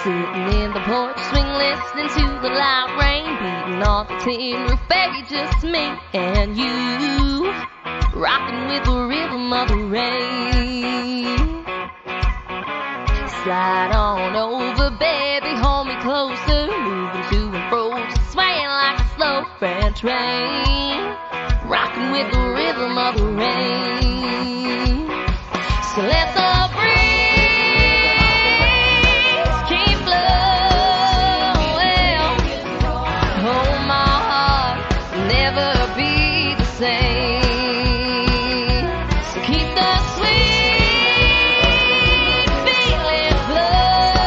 Sitting in the porch swing, listening to the loud rain beating on the tin roof, baby, just me and you, rocking with the rhythm of the rain. Slide on over, baby, hold me closer, moving to and fro, just swaying like a slow freight train, rocking with the rhythm of the rain. So let the breeze keep blowing, hold my heart, never be the same. So keep the sweet feeling flowing,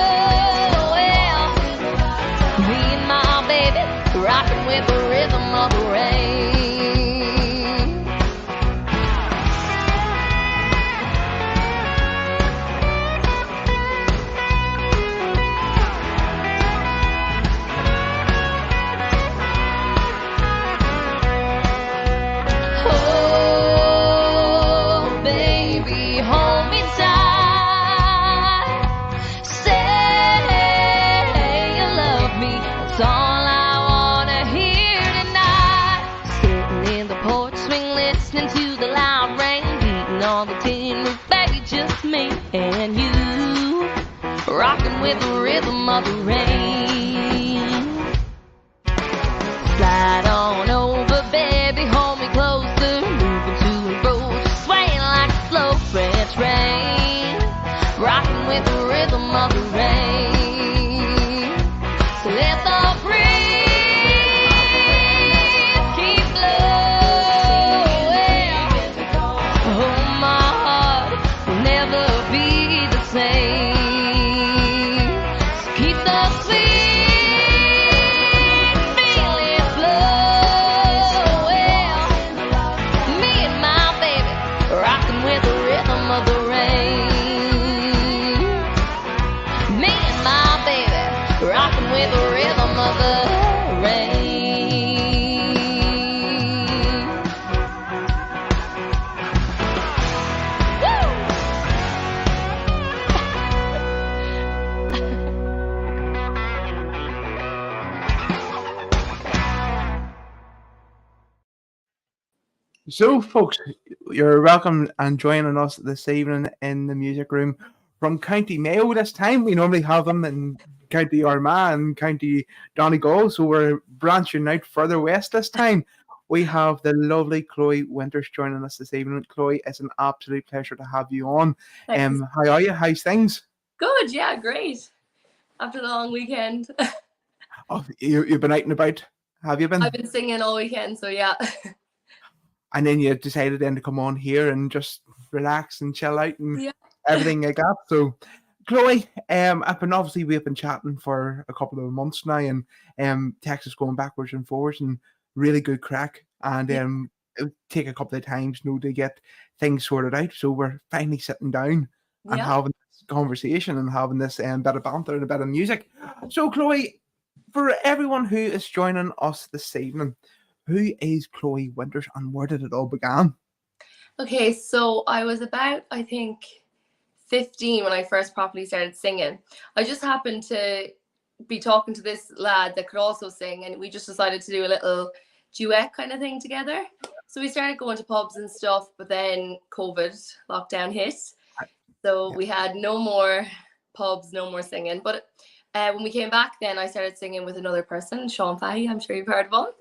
me and my baby rocking with the rhythm of the rain. And you, rocking with the rhythm of the rain. Slide on over, baby, hold me closer, moving to and fro, just swaying like a slow freight train, rocking with the rhythm of the rain. So let the breeze keep blowing, hold my heart, will never be the same. So keep the sweet feeling flowing, me and my baby rocking with the rhythm of the rain. Me and my baby rocking with the rhythm of the rain. So, folks, you're welcome and joining us this evening in the music room from County Mayo. This time we normally have them in County Armagh and County Donegal, so we're branching out further west this time. We have the lovely Chloe Winters joining us this evening. Chloe, it's an absolute pleasure to have you on. Thanks. How are you? How's things? Good, yeah, great. After the long weekend. Oh, you've been out and about, have you been? I've been singing all weekend, so yeah. And then you decided then to come on here and just relax and chill out and Yeah. everything like that. So, Chloe, we've been chatting for a couple of months now, and Texas going backwards and forwards and really good crack. And it'll take a couple of times, to get things sorted out. So we're finally sitting down and having this conversation and having this bit of banter and a bit of music. So, Chloe, for everyone who is joining us this evening, who is Chloe Winters and where did it all begin? Okay, so I was about, I think, 15 when I first properly started singing. I just happened to be talking to this lad that could also sing, and we just decided to do a little duet kind of thing together. So we started going to pubs and stuff, but then COVID lockdown hit. So we had no more pubs, no more singing. But when we came back then, I started singing with another person, Sean Fahey. I'm sure you've heard of him.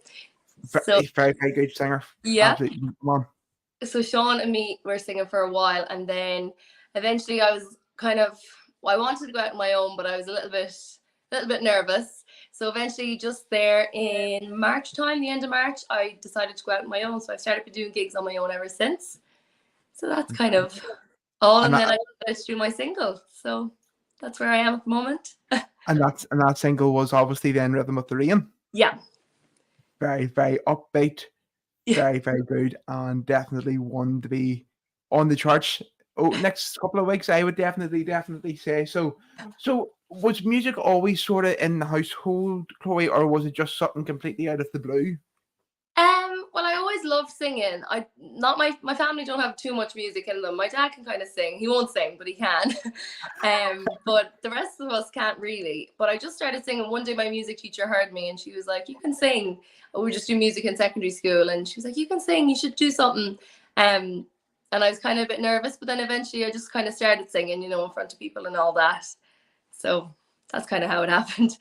Very, very good singer. Yeah. Absolutely. Come on. So Sean and me were singing for a while, and then eventually I was I wanted to go out on my own, but I was a little bit nervous. So eventually, just there in March time, the end of March, I decided to go out on my own. So I've started doing gigs on my own ever since. So that's kind of all, and then I decided to do my single. So that's where I am at the moment. And that single was obviously then Rhythm of the Rain. Yeah. Very, very upbeat. Very, very good, and definitely one to be on the charts. Next couple of weeks, I would definitely say so. So, was music always sort of in the household, Chloe, or was it just something completely out of the blue? Well, I always loved singing. My family don't have too much music in them. My dad can kind of sing. He won't sing, but he can. But the rest of us can't really. But I just started singing. One day my music teacher heard me and she was like, "You can sing." We just do music in secondary school, and she was like, "You can sing. You should do something." And I was kind of a bit nervous, but then eventually I just kind of started singing, in front of people and all that. So that's kind of how it happened.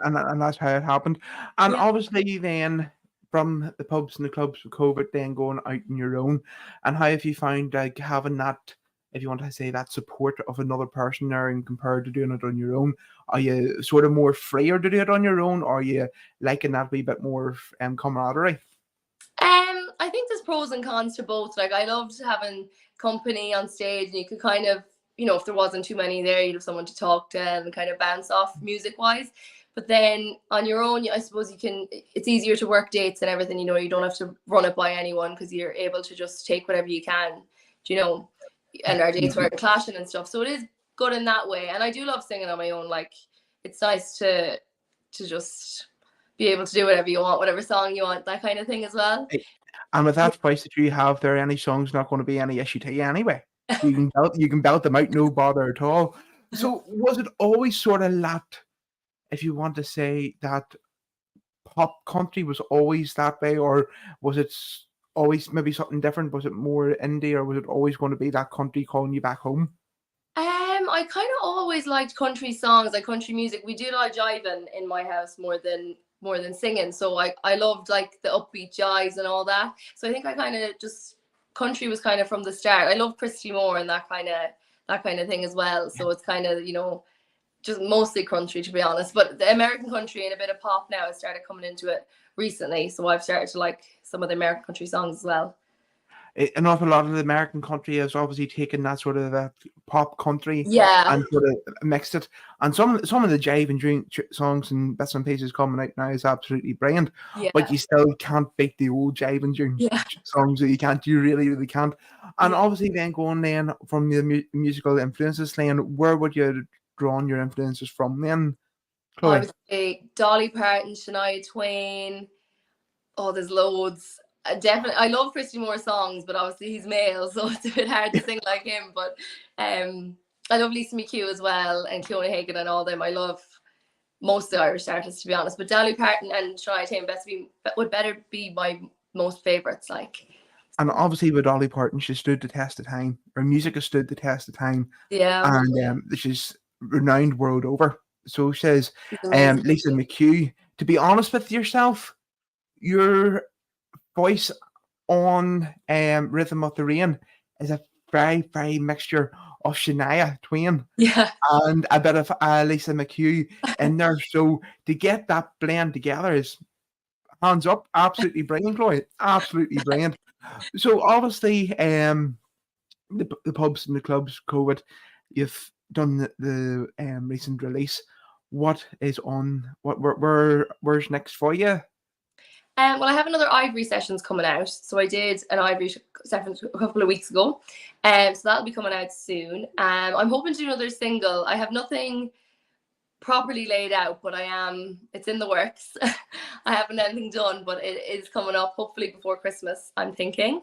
And that's how it happened. And Yeah. obviously then from the pubs and the clubs with COVID, then going out on your own, and how have you found like having that, if you want to say, that support of another person there and compared to doing it on your own? Are you sort of more freer to do it on your own, or are you liking that wee bit more camaraderie? I think there's pros and cons to both. Like, I loved having company on stage, and you could kind of, if there wasn't too many there, you'd have someone to talk to and kind of bounce off music wise. But then on your own, I suppose it's easier to work dates and everything, you don't have to run it by anyone because you're able to just take whatever you can, and our dates weren't clashing and stuff. So it is good in that way. And I do love singing on my own. Like, it's nice to just be able to do whatever you want, whatever song you want, that kind of thing as well. And with that voice that you have there, any song's not going to be any issue to you anyway. You can belt them out, no bother at all. So was it always sort of that, if you want to say that pop country was always that way, or was it always maybe something different? Was it more indie, or was it always going to be that country calling you back home? I kind of always liked country songs, like country music. We do like jiving in my house more than singing. So I loved like the upbeat jives and all that. So I think I kind of just, country was kind of from the start. I love Christy Moore and that kind of thing as well. So it's kind of, just mostly country, to be honest. But the American country and a bit of pop now has started coming into it recently. So I've started to like some of the American country songs as well. An awful lot of the American country has obviously taken that sort of pop country, and sort of mixed it. And some of the jive and drink songs and bits and pieces coming out now is absolutely brilliant. Yeah. But you still can't beat the old jive and drink songs. That you really, really can't. And obviously, then going then from the musical influences, then where would you draw on your influences from then, Chloe? I would say Dolly Parton, Shania Twain. Oh, there's loads. Definitely, I love Christy Moore songs, but obviously he's male, so it's a bit hard to sing like him. But I love Lisa McHugh as well, and Fiona Hagen and all them. I love most of the Irish artists, to be honest. But Dolly Parton and Shania Twain would better be my most favourites. Like, and obviously with Dolly Parton, she stood the test of time. Her music has stood the test of time. Yeah, and she's renowned world over. So says Lisa McHugh. To be honest with yourself, your voice on Rhythm of the Rain is a very, very mixture of Shania Twain and a bit of Lisa McHugh in there. So to get that blend together is, hands up, absolutely brilliant, Chloe. Absolutely brilliant. So obviously, the pubs and the clubs, COVID, you've done the recent release. What is on? Where's next for you? Well, I have another Ivory sessions coming out. So I did an Ivory session a couple of weeks ago. So that'll be coming out soon. I'm hoping to do another single. I have nothing properly laid out, but it's in the works. I haven't anything done, but it is coming up hopefully before Christmas, I'm thinking.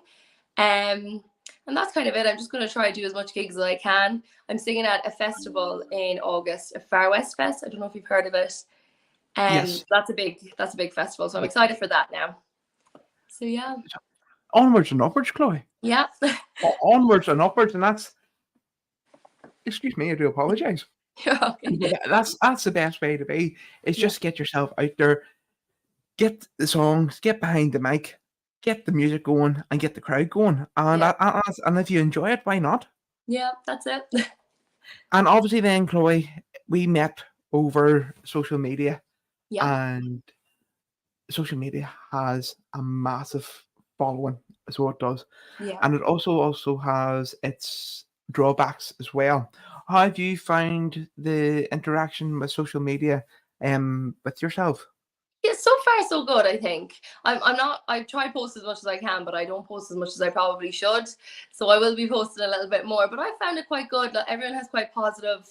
And that's kind of it. I'm just going to try to do as much gigs as I can. I'm singing at a festival in August, a Far West Fest. I don't know if you've heard of it. Yes. That's a big festival, so I'm excited for that now. So yeah, onwards and upwards, Chloe. Yeah. Onwards and upwards, and that's, excuse me, I do apologize. You're okay. That's the best way to be. Is just get yourself out there, get the songs, get behind the mic, get the music going, and get the crowd going. And and if you enjoy it, why not? Yeah, that's it. And obviously, then Chloe, we met over social media. Yeah. And social media has a massive following, so it does. Yeah. And it also has its drawbacks as well. How have you found the interaction with social media with yourself? Yeah, so far so good, I think. I try to post as much as I can, but I don't post as much as I probably should. So I will be posting a little bit more, but I found it quite good. Like, everyone has quite positive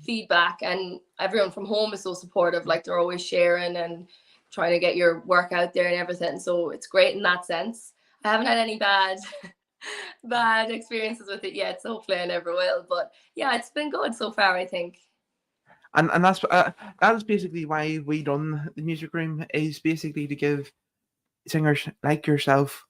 feedback, and everyone from home is so supportive. Like, they're always sharing and trying to get your work out there and everything. So it's great in that sense. I haven't had any bad bad experiences with it yet, so hopefully I never will. But yeah, it's been good so far, I think. And that is basically why we done the music room, is basically to give singers like yourself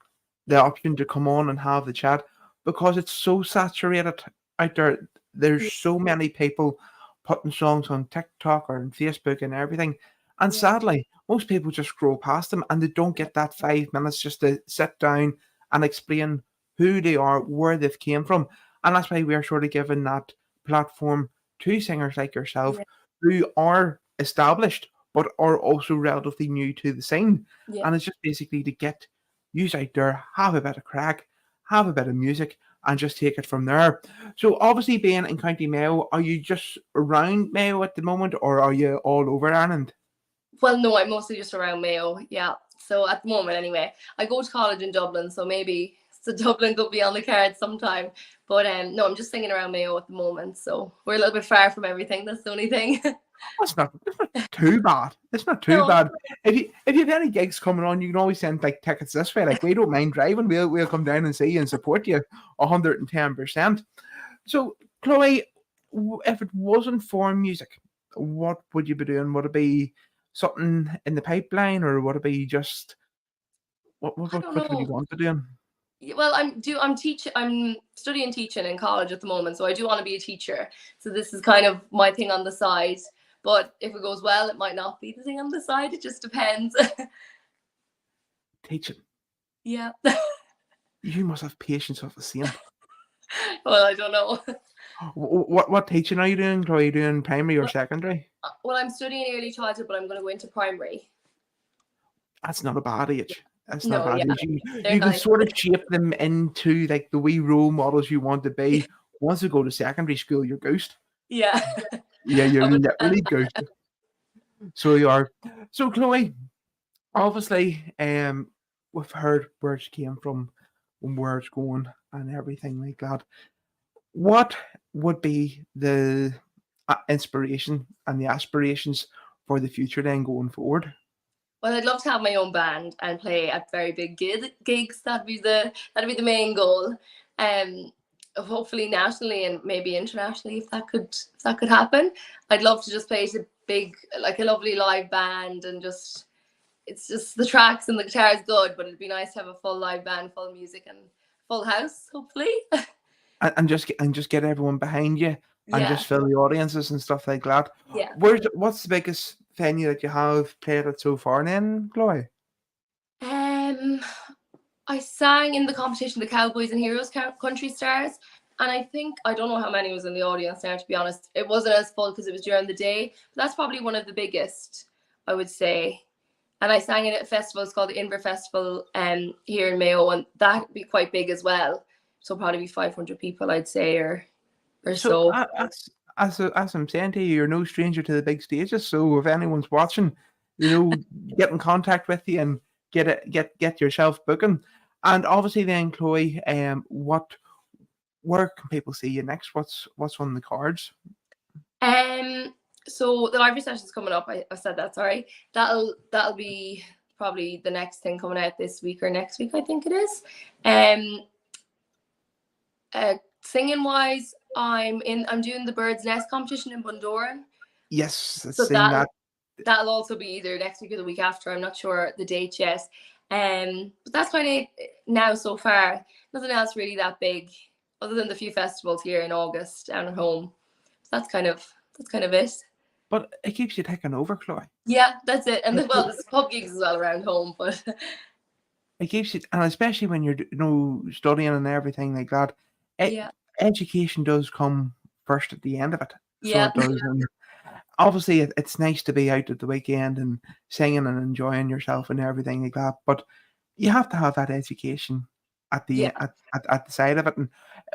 the option to come on and have the chat, because it's so saturated out there. There's Yeah. so many people putting songs on TikTok or on Facebook and everything, and Yeah. sadly most people just scroll past them and they don't get that 5 minutes just to sit down and explain who they are, where they've came from. And that's why we're sort of giving that platform to singers like yourself Yeah. who are established but are also relatively new to the scene. Yeah. And it's just basically to get you out there, have a bit of crack, have a bit of music, and just take it from there. So obviously, being in County Mayo, are you just around Mayo at the moment, or are you all over Ireland? Well, no, I'm mostly just around Mayo. Yeah. So at the moment, anyway, I go to college in Dublin, so maybe so Dublin could be on the cards sometime. But no, I'm just singing around Mayo at the moment, so we're a little bit far from everything. That's the only thing. That's not too bad. It's not too No. bad. If you have any gigs coming on, you can always send like tickets this way. Like, we don't mind driving. We'll come down and see you and support you 110%. So, Chloe, if it wasn't for music, what would you be doing? Would it be something in the pipeline, or would it be just what I don't would you know. want to do? Well, I'm studying teaching in college at the moment, so I do want to be a teacher. So this is kind of my thing on the side. But if it goes well, it might not be the thing on the side. It just depends. Teaching. Yeah. You must have patience of the same. Well, I don't know. What teaching are you doing? Are you doing primary or secondary? Well, I'm studying early childhood, but I'm going to go into primary. That's not a bad age. That's No, not a bad yeah, age. You they're can nice. sort of shape them into like the wee role models you want to be. Once you go to secondary school, you're ghost. Yeah. Yeah, you're I would- literally ghost. So you are. So Chloe, obviously, we've heard where it came from and where it's going and everything like that. What would be the inspiration and the aspirations for the future then going forward? Well, I'd love to have my own band and play at very big gigs. That'd be the main goal. Hopefully nationally and maybe internationally, if that could happen. I'd love to just play to big, like a lovely live band, and just it's just the tracks and the guitar is good, but it'd be nice to have a full live band, full music, and full house. Hopefully. And just get everyone behind you and Yeah. just fill the audiences and stuff like that. Yeah. What's the biggest venue that you have played at so far then, Chloe? I sang in the competition, the Cowboys and Heroes Country Stars, and I don't know how many was in the audience now, to be honest. It wasn't as full because it was during the day, but that's probably one of the biggest, I would say. And I sang it at a festival, it's called the Inver Festival here in Mayo, and that'd be quite big as well. So probably be 500 people, I'd say, or so. As I'm saying to you, you're no stranger to the big stages. So if anyone's watching, get in contact with you and get yourself booking. And obviously, then Chloe, where can people see you next? What's on the cards? So the library session's coming up. I said that. Sorry. That'll be probably the next thing coming out this week or next week. I think it is. Singing wise, I'm doing the Bird's Nest competition in Bundoran. Yes, So seen that. that'll also be either next week or the week after. I'm not sure the date yet. But that's kind of now so far. Nothing else really that big, other than the few festivals here in August down at home. So that's kind of it. But it keeps you taking over, Chloe. Yeah, that's it. And there's pub gigs as well around home, but it keeps you, and especially when you're studying and everything like that. yeah, Education does come first at the end of it. Yeah. So it does. And obviously, it's nice to be out at the weekend and singing and enjoying yourself and everything like that. But you have to have that education at the at the side of it. And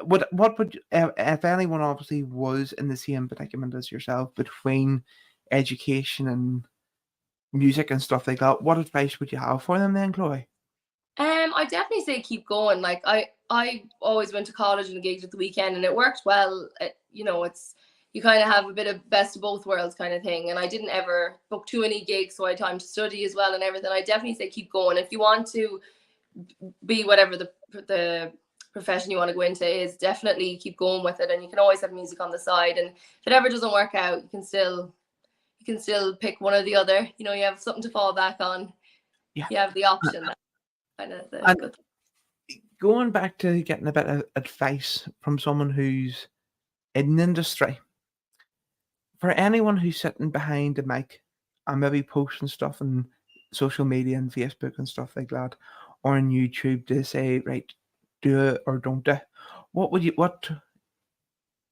what would if anyone obviously was in the same predicament as yourself between education and music and stuff like that, what advice would you have for them then, Chloe? I definitely say keep going. Like I always went to college and gigged at the weekend, and it worked well. It's you kind of have a bit of best of both worlds kind of thing. And I didn't ever book too many gigs, so I had time to study as well and everything. I definitely say keep going. If you want to be whatever the profession you want to go into is, definitely keep going with it, and you can always have music on the side, and if it ever doesn't work out, you can still pick one or the other. You know, you have something to fall back on. Yeah. You have the option. That's kind of the And good. going back to getting a bit of advice from someone who's in the industry, for anyone who's sitting behind the mic and maybe posting stuff on social media and Facebook and stuff like that, or on YouTube, to say, right, do it or don't do it, what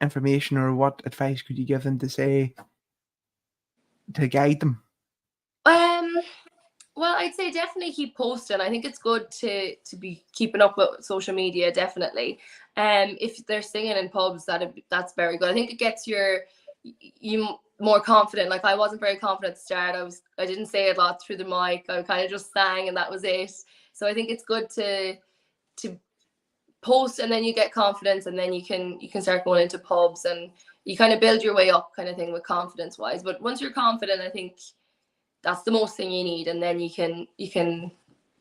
information or what advice could you give them to say, to guide them? Well, I'd say definitely keep posting. I think it's good to be keeping up with social media, definitely. If they're singing in pubs, that's very good. I think it gets you more confident. Like, I wasn't very confident at the start. I didn't say a lot through the mic. I kind of just sang and that was it. So I think it's good to post, and then you get confidence, and then you can start going into pubs, and you kind of build your way up, kind of thing, with confidence wise. But once you're confident, I think that's the most thing you need, and then you can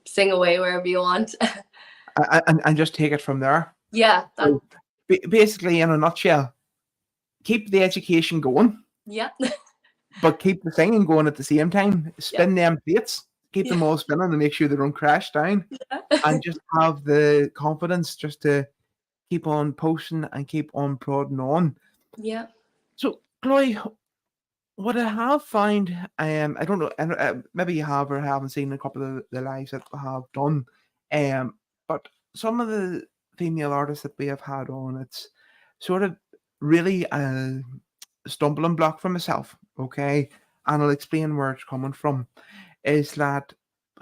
sing away wherever you want. and just take it from there. Yeah. So basically, in a nutshell, keep the education going. Yeah. But keep the singing going at the same time. Spin them plates. Keep them all spinning to make sure they don't crash down. And just have the confidence just to keep on posting and keep on prodding on. Yeah. So, Chloe, what I have found, I don't know, maybe you have or haven't seen a couple of the lives that we have done, but some of the female artists that we have had on, it's sort of really a stumbling block for myself, okay? And I'll explain where it's coming from. Is that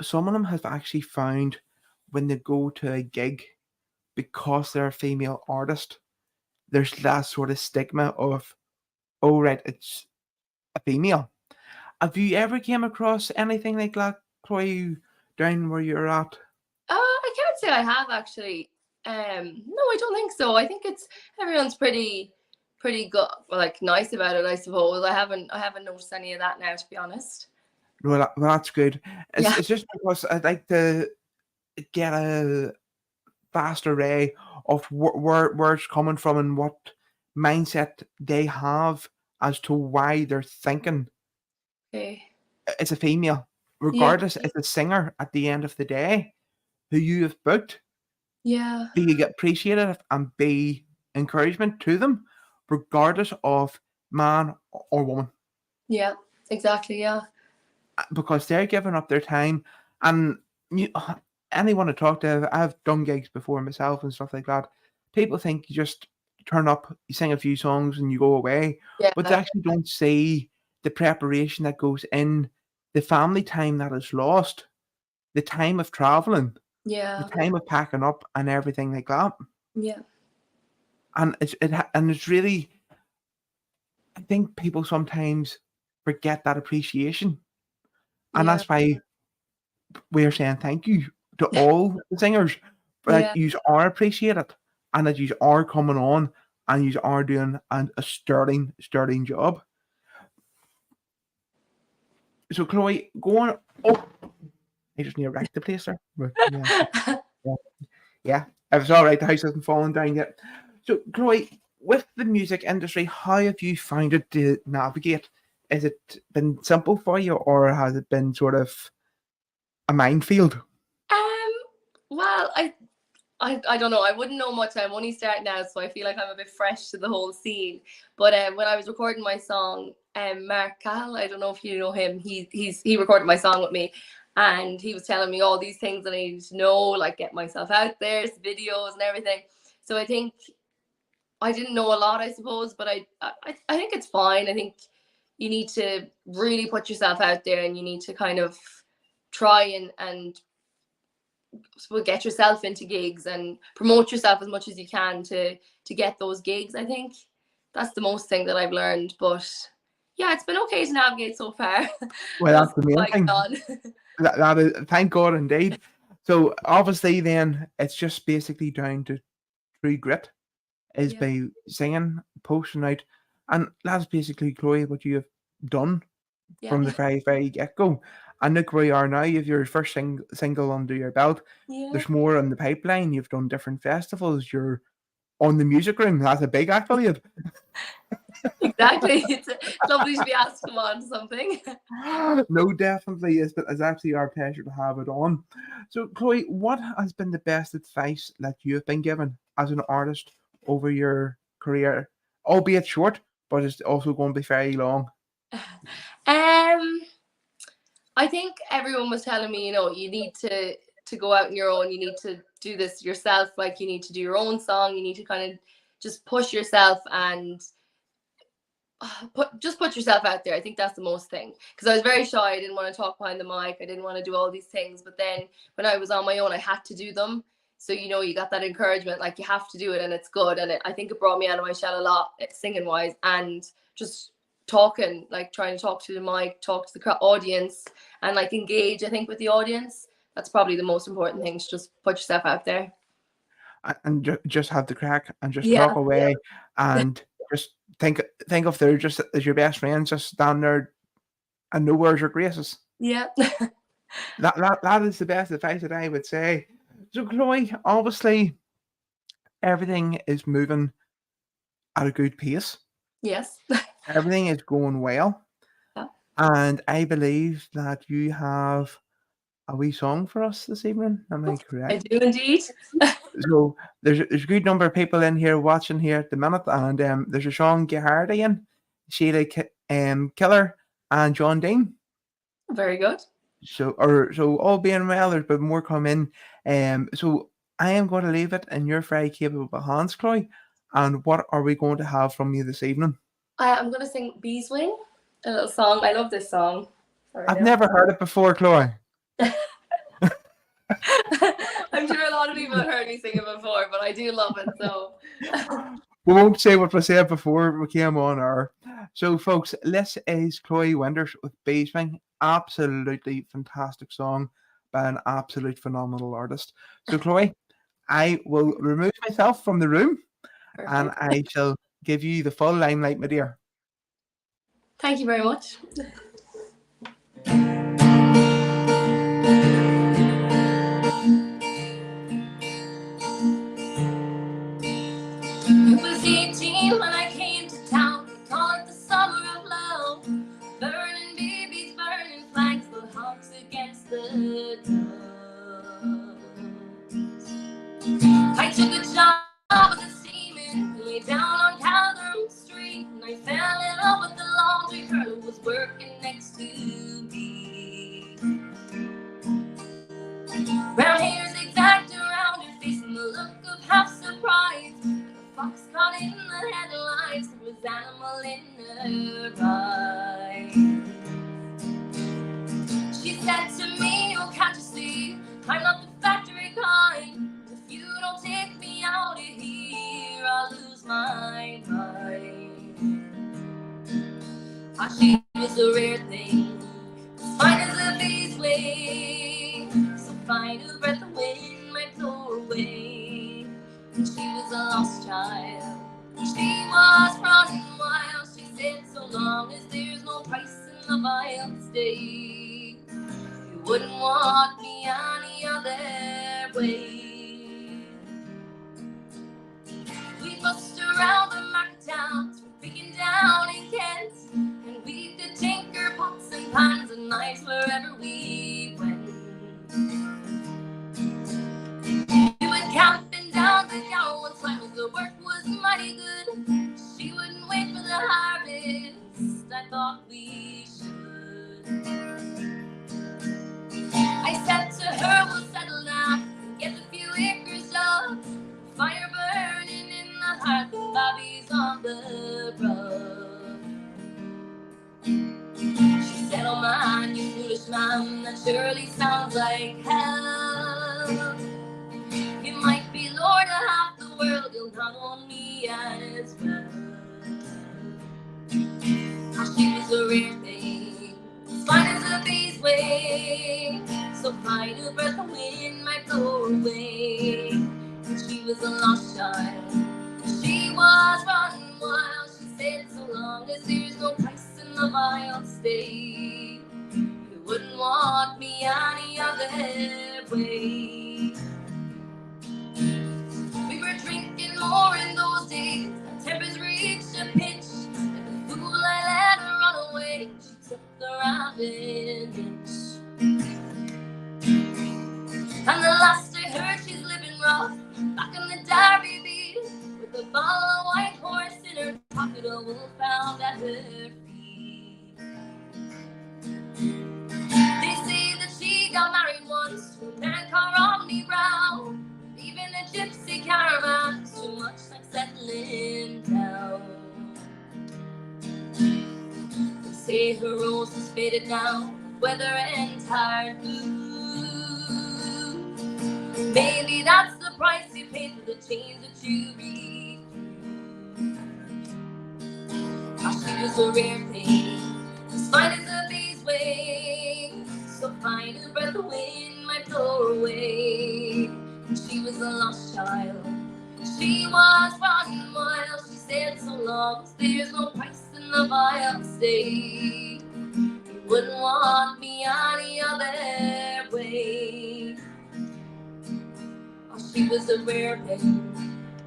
some of them have actually found when they go to a gig, because they're a female artist, there's that sort of stigma of, oh, right, it's a female. Have you ever came across anything like that, Chloe, down where you're at? I can't say I have, actually. No, I don't think so. I think everyone's pretty good, like, nice about it, I suppose. I haven't noticed any of that now, to be honest. Well, that's good. It's just because I'd like to get a vast array of where it's coming from and what mindset they have as to why they're thinking it's a female, regardless it's a singer at the end of the day who you have booked. Yeah. Do you get appreciated and be encouragement to them, regardless of man or woman? Yeah, exactly. Yeah. Because they're giving up their time, and anyone I talk to, I've done gigs before myself and stuff like that. People think you just turn up, you sing a few songs, and you go away, but they actually don't see the preparation that goes in, the family time that is lost, the time of traveling, the time of packing up, and everything like that. Yeah. And it's really, I think people sometimes forget that appreciation. And that's why we're saying thank you to all the singers, that you are appreciated and that you are coming on and you are doing a sterling job. So, Chloe, going up, I just need to wreck the place there. But, yeah, if it's all right, the house hasn't fallen down yet. So, Chloe, with the music industry, how have you found it to navigate? Has it been simple for you, or has it been sort of a minefield? Well, I don't know. I wouldn't know much. I'm only starting now, so I feel like I'm a bit fresh to the whole scene. But when I was recording my song, Mark Cahill, I don't know if you know him. He recorded my song with me, and he was telling me all these things that I needed to know, like get myself out there, videos and everything. So I think I didn't know a lot, I suppose, but I think it's fine. I think you need to really put yourself out there, and you need to kind of try and get yourself into gigs and promote yourself as much as you can to get those gigs. I think that's the most thing that I've learned. But yeah, it's been okay to navigate so far. Well, that's the main thing. That is, thank God indeed. So obviously then it's just basically down to true grit, is by singing, posting out, and that's basically, Chloe, what you have done from the very, very get-go. And look where you are now. You have your first single under your belt. Yeah, There's more on the pipeline. You've done different festivals. You're on the music room. That's a big accolade. exactly. It's lovely to be asked to come on to something. No, definitely. It's actually our pleasure to have it on. So, Chloe, what has been the best advice that you have been given as an artist over your career? Albeit short, but it's also going to be very long. I think everyone was telling me, you need to go out on your own. You need to do this yourself. Like, you need to do your own song. You need to kind of just push yourself and put yourself out there. I think that's the most thing, because I was very shy. I didn't want to talk behind the mic. I didn't want to do all these things. But then when I was on my own, I had to do them. So you got that encouragement, like you have to do it, and it's good. And I think it brought me out of my shell a lot, singing wise, and just talking, like trying to talk to the mic, talk to the audience, and like engage. I think with the audience, that's probably the most important thing. To just put yourself out there and just have the crack and just Yeah. talk away and just think of they're just as your best friends, just stand there and no words or graces. Yeah. That is the best advice that I would say. So, Chloe, obviously everything is moving at a good pace. Yes. Everything is going well. Yeah. And I believe that you have a wee song for us this evening. Am I correct? I do indeed. So there's a good number of people in here watching here at the minute, and there's a Sean Gehardy in, Sheila Killer, and John Dean. Very good. So all being well, there's been more come in. So I am going to leave it in your very capable hands, Chloe. And what are we going to have from you this evening? I'm going to sing Bees Wing, a little song. I love this song. I've never heard it before, Chloe. I'm sure a lot of people have heard me sing it before, but I do love it. So we won't say what we said before we came on air. So, folks, this is Chloe Winters with Bees Wing. Absolutely fantastic song by an absolute phenomenal artist. So, Chloe, I will remove myself from the room. Perfect. And I shall give you the full limelight, my dear. Thank you very much. It was 18 when I came to town. We call it the summer of love. Burning babies, burning flags, the hearts against the doves. I took a job as a seaman, lay down on Calgary Street, and I fell in love with the laundry girl who was working next to me. Brown hair's exact around her face, and the look of half surprise. Fox caught in the headlines, there was animal in her eyes. She said to me, oh, can't you see, I'm not the factory kind. If you don't take me out of here, I'll lose my mind. She was a rare thing, as fine as a bee's wing, so fine a breath of wind might blow away. And she was a lost child. She was running wild. She said, so long as there's no price in love, I'll stay. You wouldn't want me any other way. We bust around the market towns, we're picking down in Kent, and we could tinker pots and pans and knives wherever we went. We went camping down the down one time, and the work was mighty good. She wouldn't wait for the harvest, I thought we should. I said to her, we'll settle down and get a few acres of fire burning in the heart, and Bobby's on the rug. She said, oh man, you foolish man, that surely sounds like hell. You might be lord of half the world, you'll not own me as well. She was a rare thing, as fine as a bee's wing, so fine a breath of wind might blow away. And she was a lost child, she was running wild. She said, so long as there's no price in love, I'll stay. You wouldn't want want me any other way. We were drinking more in those days. Our tempers reached a pitch. Like a fool, I let her run away. She took the rabbit. And the last I heard, she's living rough back in the Derby beat, with a bottle of white horse in her pocket, a wolf found at her feet. They say that she got married once to a man called Romney Brown. Even a gypsy caravan is too much like settling down. They say her rose has faded now, weather and tired blue. Maybe that's the price you pay for the change that you read. How she was a rare thing, as fine as a bee's wing, so fine as a breath of wind might blow her away. She was a lost child, she was running wild. She said so long, there's no price in the vile state. You wouldn't want me any other way. She was a rare thing,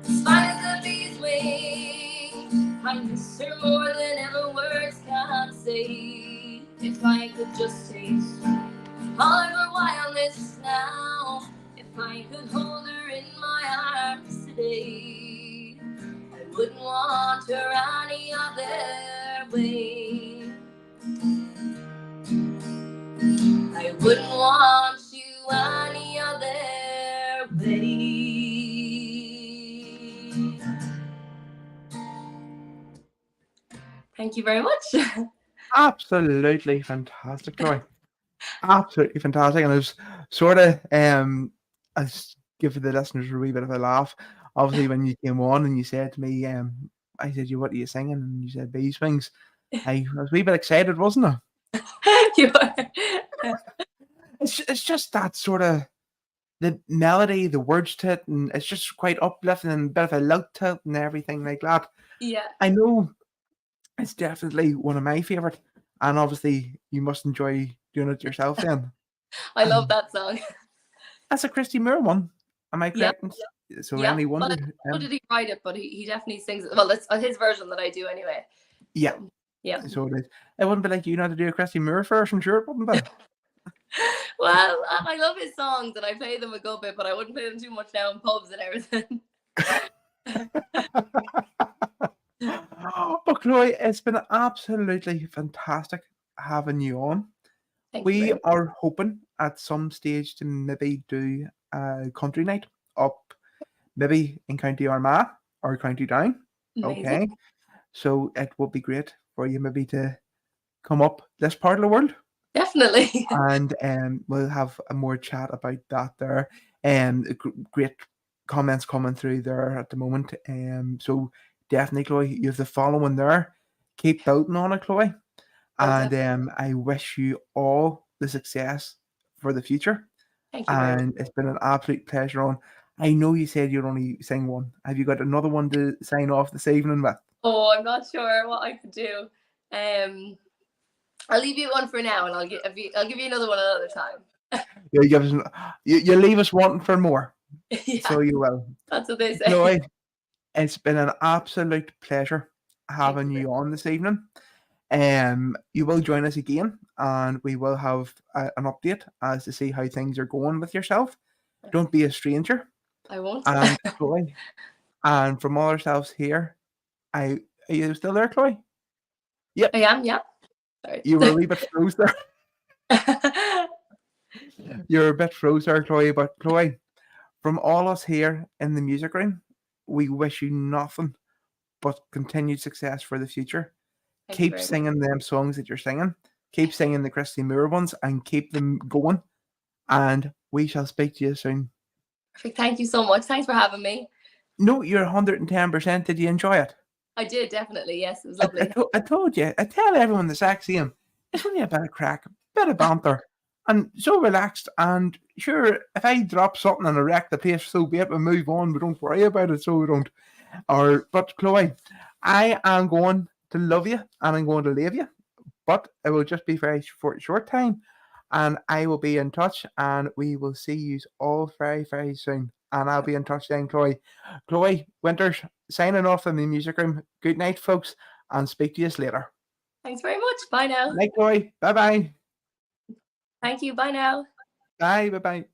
as fine as a bee's wing. I miss her more than ever words can say. If I could just taste all of her wildness now, if I could hold her in my arms today, I wouldn't want her any other way. I wouldn't want you any other way. Thank you very much. Absolutely fantastic, Troy. Absolutely fantastic. And it was sort of I was giving the listeners a wee bit of a laugh. Obviously, when you came on and you said to me, I said, "You what are you singing?" And you said Bee Swings. I was a wee bit excited, wasn't I? You are. It's just that sort of the melody, the words to it, and it's just quite uplifting and a bit of a loud to it and everything like that. Yeah. I know it's definitely one of my favourite, and obviously you must enjoy doing it yourself then. I love that song. That's a Christy Moore one. Am I Yep. correct? So Yeah. any Well, wonder? how did he write it? But he definitely sings it. Well, that's his version that I do anyway. Yeah. Yeah. So it is. It wouldn't be like you know how to do a Christy Moore version, sure it wouldn't be. Well, I love his songs and I play them a good bit, but I wouldn't play them too much now in pubs and everything. But Chloe, it's been absolutely fantastic having you on. Thank you We very much. are hoping at some stage to maybe do a country night up maybe in County Armagh or County Down. Amazing. Okay. So it would be great for you maybe to come up this part of the world. Definitely. And we'll have a more chat about that there. Great comments coming through there at the moment. So definitely, Chloe, you have the following there. Keep building on it, Chloe. And I wish you all the success for the future. Thank you very much. And it's been an absolute pleasure on. I know you said you'd only sing one. Have you got another one to sign off this evening with? Oh, I'm not sure what I could do. I'll leave you one for now, and I'll give you another one another time. You leave us wanting for more. Yeah, So you will. that's what they say. Chloe, it's been an absolute pleasure having you you on this evening. You will join us again, and we will have an update as to see how things are going with yourself. Don't be a stranger. I won't. And Chloe, and from all ourselves here, are you still there, Chloe? Yep. I am. Yeah. Sorry. You were a wee bit froze there. You're a bit froze there, Chloe. But Chloe, from all us here in the music room, we wish you nothing but continued success for the future. Thank you Keep very much. singing them songs that you're singing. Keep singing the Christy Moore ones and keep them going. And we shall speak to you soon. Perfect. Thank you so much. Thanks for having me. No, you're 110%. Did you enjoy it? I did, definitely. Yes, it was lovely. I told you. I tell everyone the Saxium. It's only a bit of crack, a bit of banter, and so relaxed. And sure, if I drop something and I wreck the place, so be it. We move on. We don't worry about it. So we don't. But Chloe, I am going to love you and I'm going to leave you, but it will just be very short time. and I will be in touch, and we will see you all very, very soon. And I'll be in touch then, Chloe. Chloe Winters signing off in the music room. Good night, folks, and speak to you later. Thanks very much. Bye now. Night, Chloe. Bye bye. Thank you. Bye now. Bye. Bye bye.